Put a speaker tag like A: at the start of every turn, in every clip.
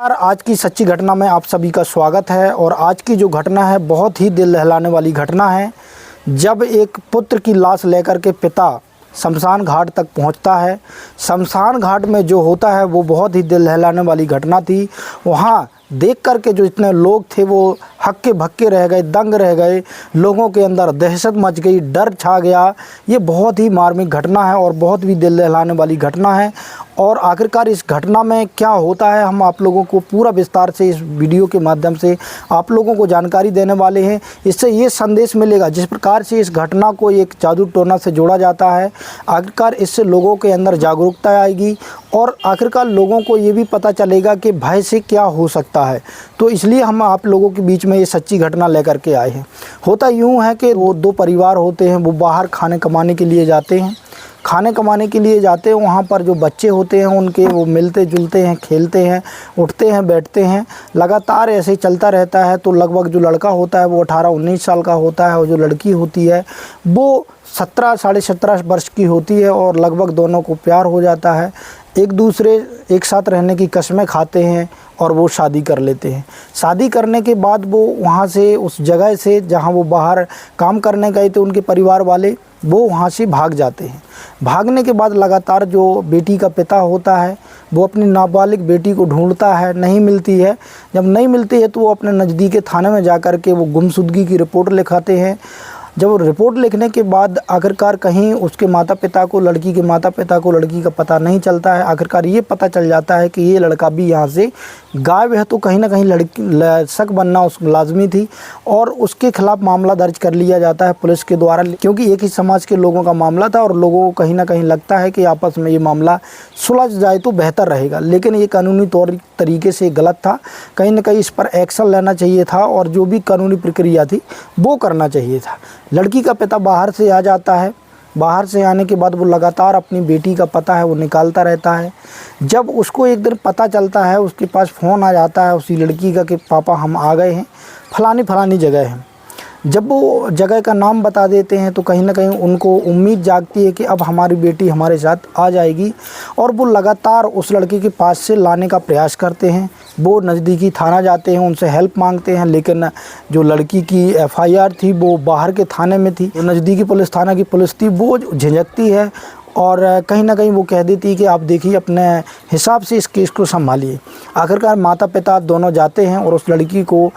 A: आज की सच्ची घटना में आप सभी का स्वागत है। और आज की जो घटना है बहुत ही दिल दहलाने वाली घटना है। जब एक पुत्र की लाश लेकर के पिता शमशान घाट तक पहुंचता है, शमशान घाट में जो होता है वो बहुत ही दिल दहलाने वाली घटना थी। वहाँ देख कर के जो इतने लोग थे वो हक्के भक्के रह गए, दंग रह गए, लोगों के अंदर दहशत मच गई, डर छा गया। ये बहुत ही मार्मिक घटना है और बहुत भी दिल दहलाने वाली घटना है। और आखिरकार इस घटना में क्या होता है हम आप लोगों को पूरा विस्तार से इस वीडियो के माध्यम से आप लोगों को जानकारी देने वाले हैं। इससे ये संदेश मिलेगा जिस प्रकार से इस घटना को एक जादू टोना से जोड़ा जाता है, आखिरकार इससे लोगों के अंदर जागरूकता आएगी और आखिरकार लोगों को ये भी पता चलेगा कि भय से क्या हो सकता है। तो इसलिए हम आप लोगों के बीच में ये सच्ची घटना लेकर के आए हैं। होता यूँ है कि वो दो परिवार होते हैं, वो बाहर खाने कमाने के लिए जाते हैं। खाने कमाने के लिए जाते हैं, वहाँ पर जो बच्चे होते हैं उनके वो मिलते जुलते हैं, खेलते हैं, उठते हैं, बैठते हैं, लगातार ऐसे चलता रहता है। तो लगभग जो लड़का होता है वो 18-19 साल का होता है और जो लड़की होती है वो 17 साढ़े 17 वर्ष की होती है। और लगभग दोनों को प्यार हो जाता है, एक दूसरे एक साथ रहने की कस्में खाते हैं और वो शादी कर लेते हैं। शादी करने के बाद वो वहाँ से उस जगह से जहाँ वो बाहर काम करने गए थे उनके परिवार वाले वो वहाँ से भाग जाते हैं। भागने के बाद लगातार जो बेटी का पिता होता है वो अपनी नाबालिग बेटी को ढूंढता है, नहीं मिलती है। जब नहीं मिलती है तो वो अपने नज़दीकी थाने में जा कर के वो गुमशुदगी की रिपोर्ट लिखाते हैं। जब रिपोर्ट लिखने के बाद आखिरकार कहीं उसके माता पिता को, लड़की के माता पिता को लड़की का पता नहीं चलता है। आखिरकार ये पता चल जाता है कि ये लड़का भी यहाँ से गायब है। तो कहीं ना कहीं लड़की शक बनना उस लाजमी थी और उसके खिलाफ़ मामला दर्ज कर लिया जाता है पुलिस के द्वारा, क्योंकि एक ही समाज के लोगों का मामला था और लोगों को कहीं ना कहीं लगता है कि आपस में ये मामला सुलझ जाए तो बेहतर रहेगा। लेकिन ये कानूनी तौर तरीके से गलत था, कहीं ना कहीं इस पर एक्शन लेना चाहिए था और जो भी कानूनी प्रक्रिया थी वो करना चाहिए था। लड़की का पिता बाहर से आ जाता है, बाहर से आने के बाद वो लगातार अपनी बेटी का पता है वो निकालता रहता है। जब उसको एक दिन पता चलता है, उसके पास फ़ोन आ जाता है उसी लड़की का कि पापा हम आ गए हैं, फलानी जगह है। जब वो जगह का नाम बता देते हैं तो कहीं ना कहीं उनको उम्मीद जागती है कि अब हमारी बेटी हमारे साथ आ जाएगी और वो लगातार उस लड़के के पास से लाने का प्रयास करते हैं। वो नज़दीकी थाना जाते हैं, उनसे हेल्प मांगते हैं, लेकिन जो लड़की की एफआईआर थी वो बाहर के थाने में थी। जो नज़दीकी पुलिस थाना की पुलिस थी वो झिझकती है और कहीं ना कहीं वो कह देती है कि आप देखिए अपने हिसाब से इस केस को संभालिए। आखिरकार माता पिता दोनों जाते हैं और उस लड़की को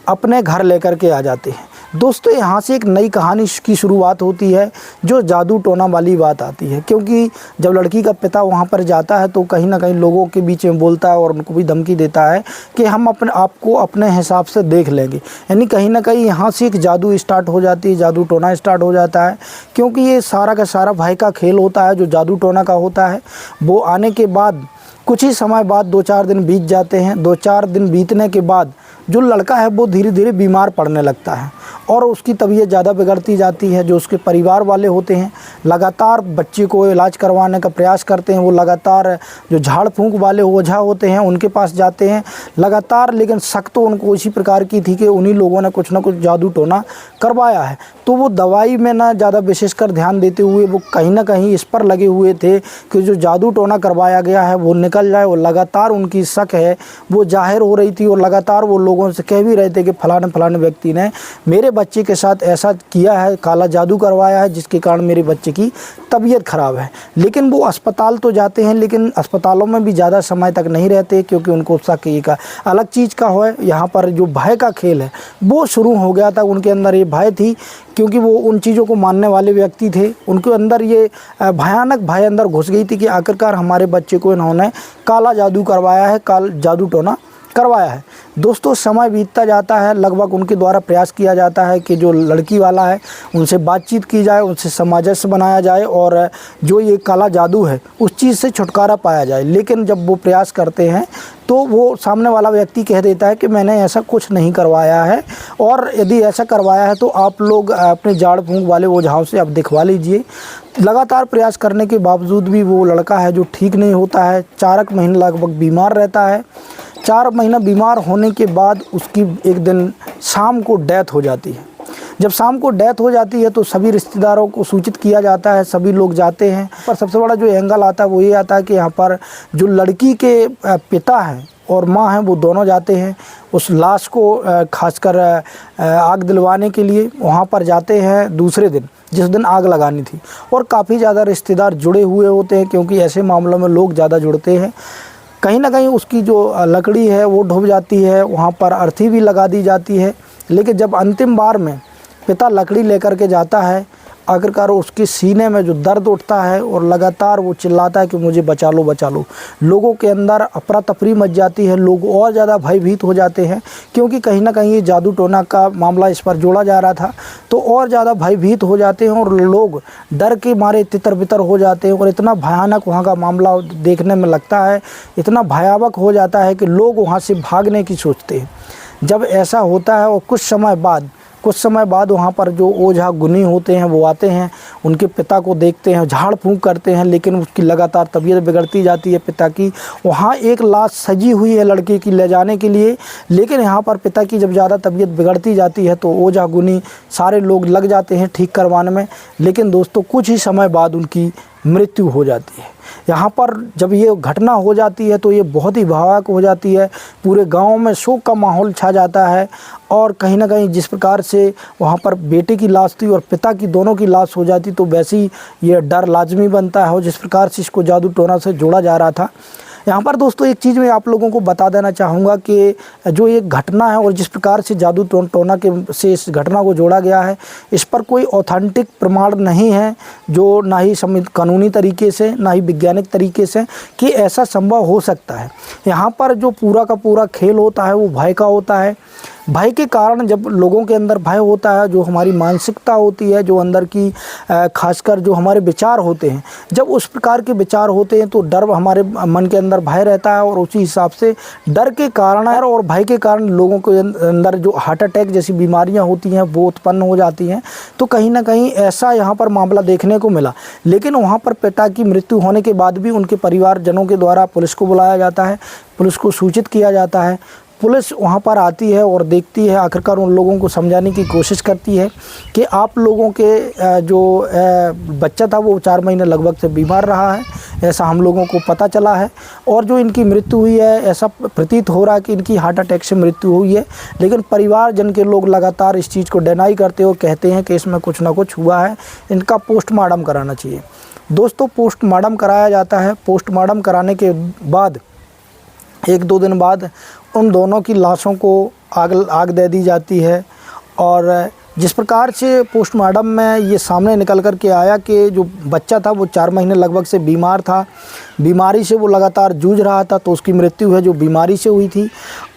A: अपने घर लेकर के आ जाते हैं। दोस्तों यहाँ से एक नई कहानी की शुरुआत होती है जो जादू टोना वाली बात आती है, क्योंकि जब लड़की का पिता वहाँ पर जाता है तो कहीं ना कहीं लोगों के बीच में बोलता है और उनको भी धमकी देता है कि हम अपने आप को अपने हिसाब से देख लेंगे। यानी कहीं ना कहीं यहाँ से एक जादू स्टार्ट हो जाती है, जादू टोना स्टार्ट हो जाता है, क्योंकि ये सारा का सारा भय का खेल होता है जो जादू टोना का होता है। वो आने के बाद कुछ ही समय बाद 2-4 दिन बीत जाते हैं। 2-4 दिन बीतने के बाद जो लड़का है वो धीरे धीरे बीमार पड़ने लगता है और उसकी तबीयत ज़्यादा बिगड़ती जाती है। जो उसके परिवार वाले होते हैं लगातार बच्चे को इलाज करवाने का प्रयास करते हैं। वो लगातार जो झाड़ फूंक वाले ओझा होते हैं उनके पास जाते हैं लगातार, लेकिन शक तो उनको इसी प्रकार की थी कि उन्हीं लोगों ने कुछ ना कुछ जादू टोना करवाया है। तो वो दवाई में ना ज़्यादा विशेषकर ध्यान देते हुए वो कहीं ना कहीं इस पर लगे हुए थे कि जो जादू टोना करवाया गया है वो निकल जाए। और लगातार उनकी शक है वो जाहिर हो रही थी और लगातार वो लोगों से कह भी रहे थे कि फलाने व्यक्ति ने मेरे बच्चे के साथ ऐसा किया है, काला जादू करवाया है जिसके कारण मेरे बच्चे की तबीयत ख़राब है। लेकिन वो अस्पताल तो जाते हैं, लेकिन अस्पतालों में भी ज़्यादा समय तक नहीं रहते, क्योंकि उनको शक एक अलग चीज़ का है। यहाँ पर जो भय का खेल है वो शुरू हो गया था। उनके अंदर ये भय थी, क्योंकि वो उन चीज़ों को मानने वाले व्यक्ति थे। उनके अंदर ये भयानक भय अंदर घुस गई थी कि आखिरकार हमारे बच्चे को इन्होंने काला जादू करवाया है, जादू टोना करवाया है। दोस्तों समय बीतता जाता है, लगभग उनके द्वारा प्रयास किया जाता है कि जो लड़की वाला है उनसे बातचीत की जाए, उनसे सामंजस्य बनाया जाए और जो ये काला जादू है उस चीज़ से छुटकारा पाया जाए। लेकिन जब वो प्रयास करते हैं तो वो सामने वाला व्यक्ति कह देता है कि मैंने ऐसा कुछ नहीं करवाया है और यदि ऐसा करवाया है तो आप लोग अपने झाड़ फूंक वाले ओझाओं से आप दिखवा लीजिए। लगातार प्रयास करने के बावजूद भी वो लड़का है जो ठीक नहीं होता है, 4 महीने लगभग बीमार रहता है। 4 महीना बीमार होने के बाद उसकी एक दिन शाम को डेथ हो जाती है। जब शाम को डेथ हो जाती है तो सभी रिश्तेदारों को सूचित किया जाता है, सभी लोग जाते हैं। पर सबसे बड़ा जो एंगल आता है वो ये आता है कि यहाँ पर जो लड़की के पिता हैं और माँ हैं वो दोनों जाते हैं उस लाश को खासकर आग दिलवाने के लिए वहाँ पर जाते हैं दूसरे दिन, जिस दिन आग लगानी थी। और काफ़ी ज़्यादा रिश्तेदार जुड़े हुए होते हैं, क्योंकि ऐसे मामलों में लोग ज़्यादा जुड़ते हैं। कहीं ना कहीं उसकी जो लकड़ी है वो डूब जाती है, वहाँ पर अर्थी भी लगा दी जाती है। लेकिन जब अंतिम बार में पिता लकड़ी लेकर के जाता है, आखिरकार उसके सीने में जो दर्द उठता है और लगातार वो चिल्लाता है कि मुझे बचा लो बचा लो। लोगों के अंदर अफरा तफरी मच जाती है, लोग और ज़्यादा भयभीत हो जाते हैं, क्योंकि कहीं ना कहीं ये जादू टोना का मामला इस पर जोड़ा जा रहा था, तो और ज़्यादा भयभीत हो जाते हैं और लोग डर के मारे तितर बितर हो जाते हैं। और इतना भयानक वहाँ का मामला देखने में लगता है, इतना भयावह हो जाता है कि लोग वहाँ से भागने की सोचते हैं। जब ऐसा होता है और कुछ समय बाद वहाँ पर जो ओझा गुनी होते हैं वो आते हैं, उनके पिता को देखते हैं, झाड़ फूंक करते हैं, लेकिन उसकी लगातार तबीयत बिगड़ती जाती है पिता की। वहाँ एक लाश सजी हुई है लड़के की ले जाने के लिए, लेकिन यहाँ पर पिता की जब ज़्यादा तबीयत बिगड़ती जाती है तो ओझा गुनी सारे लोग लग जाते हैं ठीक करवाने में। लेकिन दोस्तों कुछ ही समय बाद उनकी मृत्यु हो जाती है। यहाँ पर जब ये घटना हो जाती है तो ये बहुत ही भयावह हो जाती है, पूरे गांव में शोक का माहौल छा जाता है। और कहीं ना कहीं जिस प्रकार से वहाँ पर बेटे की लाश थी और पिता की दोनों की लाश हो जाती, तो वैसे ही ये डर लाजमी बनता है। और जिस प्रकार से इसको जादू टोना से जोड़ा जा रहा था, यहाँ पर दोस्तों एक चीज़ मैं आप लोगों को बता देना चाहूँगा कि जो ये घटना है और जिस प्रकार से जादू टोना के से इस घटना को जोड़ा गया है, इस पर कोई ऑथेंटिक प्रमाण नहीं है, जो ना ही कानूनी तरीके से ना ही वैज्ञानिक तरीके से कि ऐसा संभव हो सकता है। यहाँ पर जो पूरा का पूरा खेल होता है वो भय का होता है। भय के कारण जब लोगों के अंदर भय होता है, जो हमारी मानसिकता होती है, जो अंदर की खासकर जो हमारे विचार होते हैं, जब उस प्रकार के विचार होते हैं तो डर हमारे मन के अंदर भय रहता है। और उसी हिसाब से डर के कारण और भय के कारण लोगों के अंदर जो हार्ट अटैक जैसी बीमारियां होती हैं वो उत्पन्न हो जाती हैं। तो कहीं ना कहीं ऐसा यहाँ पर मामला देखने को मिला। लेकिन वहाँ पर पिता की मृत्यु होने के बाद भी उनके परिवारजनों के द्वारा पुलिस को बुलाया जाता है, पुलिस को सूचित किया जाता है। पुलिस वहाँ पर आती है और देखती है, आखिरकार उन लोगों को समझाने की कोशिश करती है कि आप लोगों के जो बच्चा था वो 4 महीने लगभग से बीमार रहा है, ऐसा हम लोगों को पता चला है। और जो इनकी मृत्यु हुई है ऐसा प्रतीत हो रहा है कि इनकी हार्ट अटैक से मृत्यु हुई है। लेकिन परिवारजन के लोग लगातार इस चीज़ को डिनाई करते और कहते हैं कि इसमें कुछ ना कुछ हुआ है, इनका पोस्टमार्टम कराना चाहिए। दोस्तों पोस्टमार्टम कराया जाता है। पोस्टमार्टम कराने के बाद 1-2 दिन बाद उन दोनों की लाशों को आग दे दी जाती है। और जिस प्रकार से पोस्टमार्टम में ये सामने निकल कर के आया कि जो बच्चा था वो 4 महीने लगभग से बीमार था, बीमारी से वो लगातार जूझ रहा था, तो उसकी मृत्यु है जो बीमारी से हुई थी।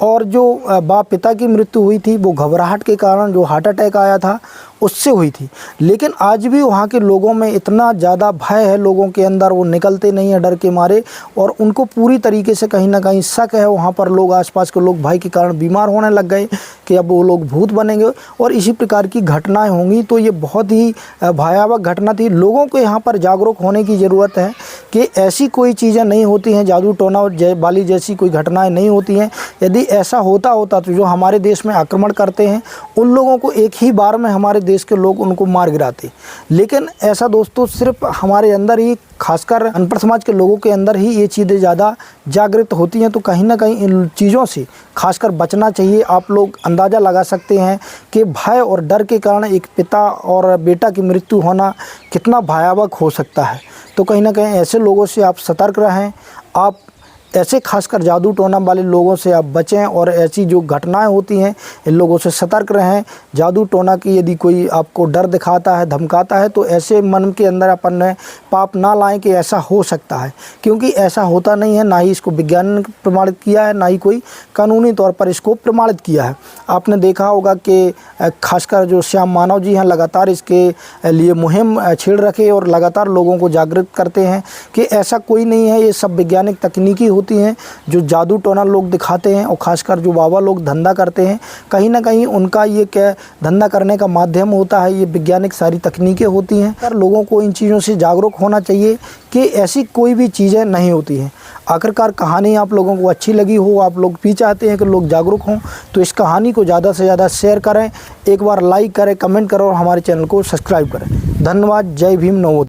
A: और जो पिता की मृत्यु हुई थी वो घबराहट के कारण जो हार्ट अटैक आया था उससे हुई थी। लेकिन आज भी वहाँ के लोगों में इतना ज़्यादा भय है लोगों के अंदर, वो निकलते नहीं हैं डर के मारे। और उनको पूरी तरीके से कहीं ना कहीं शक है, वहाँ पर लोग आसपास के लोग भय के कारण बीमार होने लग गए कि अब वो लोग भूत बनेंगे और इसी प्रकार की घटनाएं होंगी। तो ये बहुत ही भयावह घटना थी। लोगों को यहाँ पर जागरूक होने की ज़रूरत है कि ऐसी कोई चीज़ें नहीं होती हैं, जादू टोना और वाली जैसी कोई घटनाएं नहीं होती हैं। यदि ऐसा होता तो जो हमारे देश में आक्रमण करते हैं उन लोगों को एक ही बार में हमारे देश के लोग उनको मार गिराते। लेकिन ऐसा दोस्तों सिर्फ हमारे अंदर ही, खासकर अनपढ़ समाज के लोगों के अंदर ही ये चीज़ें ज़्यादा जागृत होती हैं। तो कहीं ना कहीं इन चीज़ों से खासकर बचना चाहिए। आप लोग अंदाज़ा लगा सकते हैं कि भय और डर के कारण एक पिता और बेटा की मृत्यु होना कितना भयावह हो सकता है। तो कहीं ना कहीं ऐसे लोगों से आप सतर्क रहें। आप ऐसे खासकर जादू टोना वाले लोगों से आप बचें और ऐसी जो घटनाएं होती हैं इन लोगों से सतर्क रहें। जादू टोना की यदि कोई आपको डर दिखाता है, धमकाता है, तो ऐसे मन के अंदर अपन ने पाप ना लाएं कि ऐसा हो सकता है, क्योंकि ऐसा होता नहीं है। ना ही इसको विज्ञान ने प्रमाणित किया है, ना ही कोई कानूनी तौर पर इसको प्रमाणित किया है। आपने देखा होगा कि खासकर जो श्याम मानव जी हैं लगातार इसके लिए मुहिम छेड़ रखे और लगातार लोगों को जागृत करते हैं कि ऐसा कोई नहीं है, ये सब वैज्ञानिक तकनीकी होती हैं जो जादू टोना लोग दिखाते हैं। और खासकर जो बाबा लोग धंधा करते हैं, कहीं ना कहीं उनका ये क्या धंधा करने का माध्यम होता है, ये वैज्ञानिक सारी तकनीकें होती हैं। पर लोगों को इन चीज़ों से जागरूक होना चाहिए कि ऐसी कोई भी चीज़ें नहीं होती हैं। आखिरकार कहानी आप लोगों को अच्छी लगी हो, आप लोग भी चाहते हैं कि लोग जागरूक हों, तो इस कहानी को ज़्यादा से ज़्यादा शेयर करें, एक बार लाइक करें, कमेंट करें और हमारे चैनल को सब्सक्राइब करें। धन्यवाद। जय भीम। नमो।